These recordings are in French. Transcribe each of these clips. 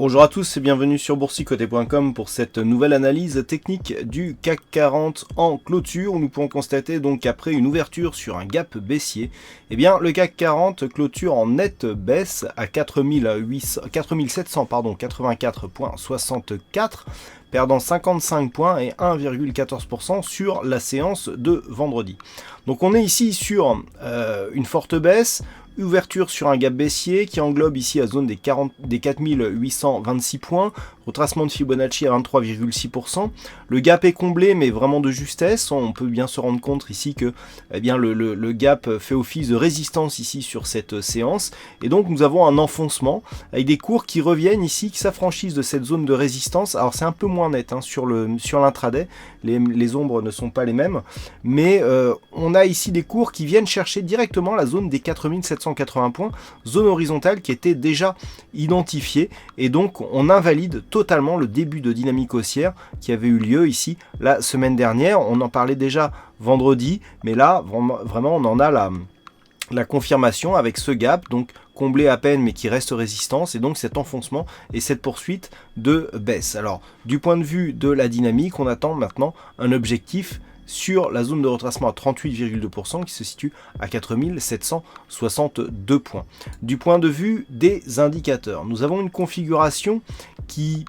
Bonjour à tous et bienvenue sur boursicoté.com pour cette nouvelle analyse technique du CAC 40 en clôture où nous pouvons constater donc qu'après une ouverture sur un gap baissier, eh bien le CAC 40 clôture en nette baisse à 4784,64, perdant 55 points et 1,14% sur la séance de vendredi. Donc on est ici sur une forte baisse, ouverture sur un gap baissier qui englobe ici la zone des 4826 points, retracement de Fibonacci à 23,6%. Le gap est comblé mais vraiment de justesse. On peut bien se rendre compte ici que le gap fait office de résistance ici sur cette séance. Et donc nous avons un enfoncement avec des cours qui reviennent ici, qui s'affranchissent de cette zone de résistance. Alors c'est un peu moins net sur l'intraday, les ombres ne sont pas les mêmes. Mais on a ici des cours qui viennent chercher directement la zone des 4780 points, zone horizontale qui était déjà identifiée. Et donc on invalide totalement le début de dynamique haussière qui avait eu lieu ici la semaine dernière. On en parlait déjà vendredi, mais là vraiment on en a la confirmation avec ce gap, donc comblé à peine mais qui reste résistance, et donc cet enfoncement et cette poursuite de baisse. Alors du point de vue de la dynamique, on attend maintenant un objectif sur la zone de retracement à 38,2% qui se situe à 4762 points. Du point de vue des indicateurs, nous avons une configuration qui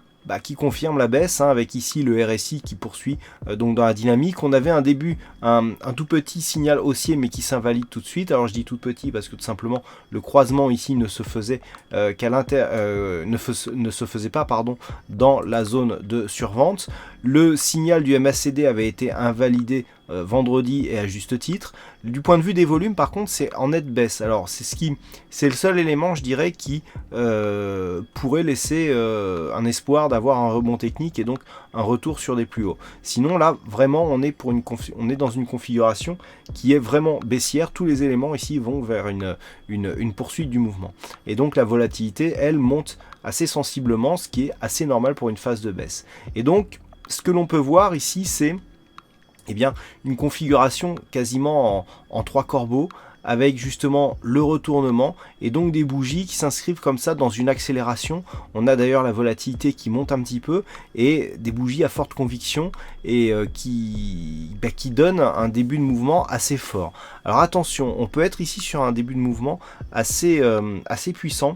confirme la baisse, avec ici le RSI qui poursuit donc dans la dynamique. On avait un début, un tout petit signal haussier mais qui s'invalide tout de suite. Alors je dis tout petit parce que tout simplement le croisement ici ne se faisait pas dans la zone de survente. Le signal du MACD avait été invalidé vendredi et à juste titre. Du point de vue des volumes par contre c'est en nette baisse. Alors c'est le seul élément je dirais qui pourrait laisser un espoir d'avoir un rebond technique et donc un retour sur des plus hauts. Sinon là vraiment on est dans une configuration qui est vraiment baissière. Tous les éléments ici vont vers une poursuite du mouvement. Et donc la volatilité elle monte assez sensiblement, ce qui est assez normal pour une phase de baisse. Et donc ce que l'on peut voir ici c'est une configuration quasiment en trois corbeaux avec justement le retournement et donc des bougies qui s'inscrivent comme ça dans une accélération. On a d'ailleurs la volatilité qui monte un petit peu et des bougies à forte conviction et qui donnent un début de mouvement assez fort. Alors attention, on peut être ici sur un début de mouvement assez puissant.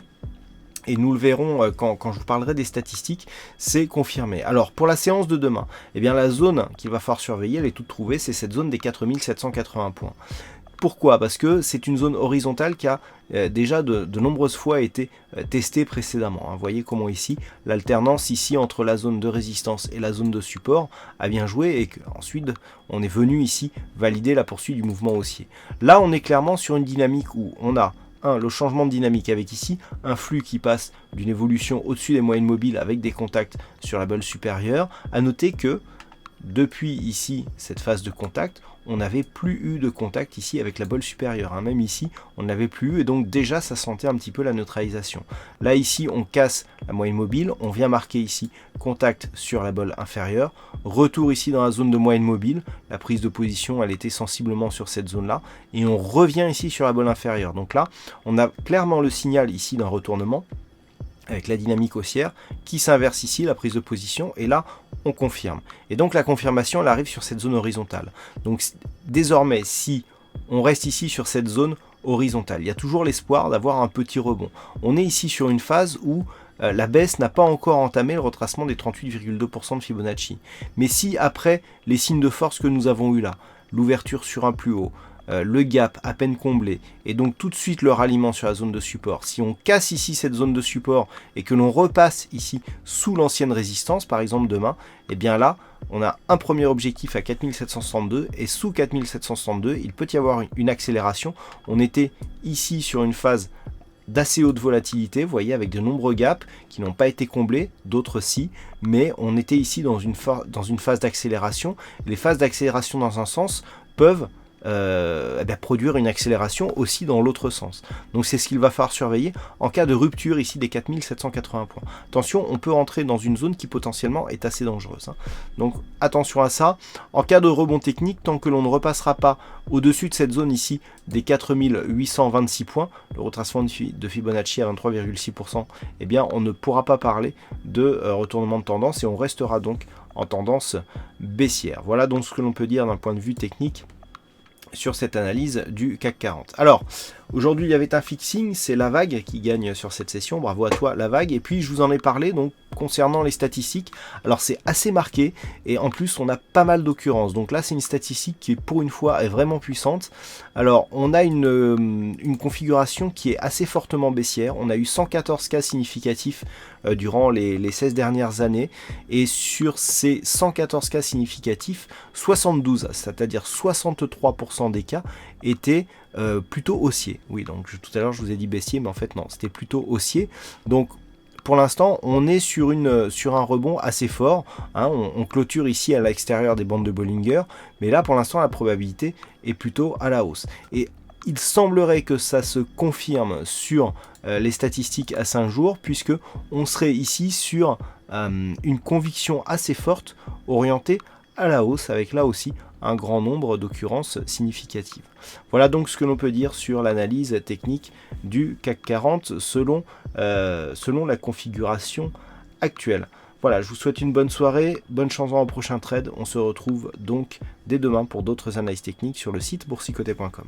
Et nous le verrons quand je vous parlerai des statistiques, c'est confirmé. Alors pour la séance de demain, la zone qu'il va falloir surveiller, elle est toute trouvée, c'est cette zone des 4780 points. Pourquoi ? Parce que c'est une zone horizontale qui a déjà de nombreuses fois été testée précédemment. Vous voyez comment ici, l'alternance ici entre la zone de résistance et la zone de support a bien joué et qu'ensuite on est venu ici valider la poursuite du mouvement haussier. Là on est clairement sur une dynamique où on a le changement de dynamique avec ici un flux qui passe d'une évolution au-dessus des moyennes mobiles avec des contacts sur la bulle supérieure. À noter que depuis ici cette phase de contact, on n'avait plus eu de contact ici avec la bolle supérieure. Même ici, on n'avait plus eu et donc déjà ça sentait un petit peu la neutralisation. Là ici, on casse la moyenne mobile, on vient marquer ici contact sur la bolle inférieure, retour ici dans la zone de moyenne mobile, la prise de position elle était sensiblement sur cette zone là et on revient ici sur la bolle inférieure. Donc là, on a clairement le signal ici d'un retournement avec la dynamique haussière qui s'inverse ici, la prise de position, et là on confirme. Et donc la confirmation elle arrive sur cette zone horizontale. Donc désormais si on reste ici sur cette zone horizontale, il y a toujours l'espoir d'avoir un petit rebond. On est ici sur une phase où la baisse n'a pas encore entamé le retracement des 38,2% de Fibonacci. Mais si après les signes de force que nous avons eu là, l'ouverture sur un plus haut, le gap à peine comblé et donc tout de suite le ralliement sur la zone de support, si on casse ici cette zone de support et que l'on repasse ici sous l'ancienne résistance par exemple demain, là on a un premier objectif à 4762 et sous 4762 il peut y avoir une accélération. On était ici sur une phase d'assez haute volatilité, vous voyez, avec de nombreux gaps qui n'ont pas été comblés, d'autres si, mais on était ici dans une phase d'accélération. Les phases d'accélération dans un sens peuvent produire une accélération aussi dans l'autre sens. Donc c'est ce qu'il va falloir surveiller en cas de rupture ici des 4780 points. Attention, on peut entrer dans une zone qui potentiellement est assez dangereuse. Donc attention à ça. En cas de rebond technique, tant que l'on ne repassera pas au-dessus de cette zone ici des 4826 points, le retracement de Fibonacci à 23,6%, eh bien on ne pourra pas parler de retournement de tendance et on restera donc en tendance baissière. Voilà donc ce que l'on peut dire d'un point de vue technique sur cette analyse du CAC 40. Alors, aujourd'hui, il y avait un fixing, c'est la vague qui gagne sur cette session. Bravo à toi, la vague. Et puis, je vous en ai parlé, donc, concernant les statistiques. Alors, c'est assez marqué, et en plus, on a pas mal d'occurrences. Donc là, c'est une statistique qui, pour une fois, est vraiment puissante. Alors, on a une configuration qui est assez fortement baissière. On a eu 114 cas significatifs durant les 16 dernières années. Et sur ces 114 cas significatifs, 72, c'est-à-dire 63% des cas, étaient plutôt haussiers. Oui, donc tout à l'heure je vous ai dit baissier, mais en fait non, c'était plutôt haussier. Donc pour l'instant, on est sur un rebond assez fort. On clôture ici à l'extérieur des bandes de Bollinger, mais là pour l'instant la probabilité est plutôt à la hausse. Et il semblerait que ça se confirme sur les statistiques à 5 jours, puisque on serait ici sur une conviction assez forte orientée à la hausse, avec là aussi un grand nombre d'occurrences significatives. Voilà donc ce que l'on peut dire sur l'analyse technique du CAC 40 selon la configuration actuelle. Voilà, je vous souhaite une bonne soirée, bonne chance dans le prochain trade. On se retrouve donc dès demain pour d'autres analyses techniques sur le site boursicoté.com.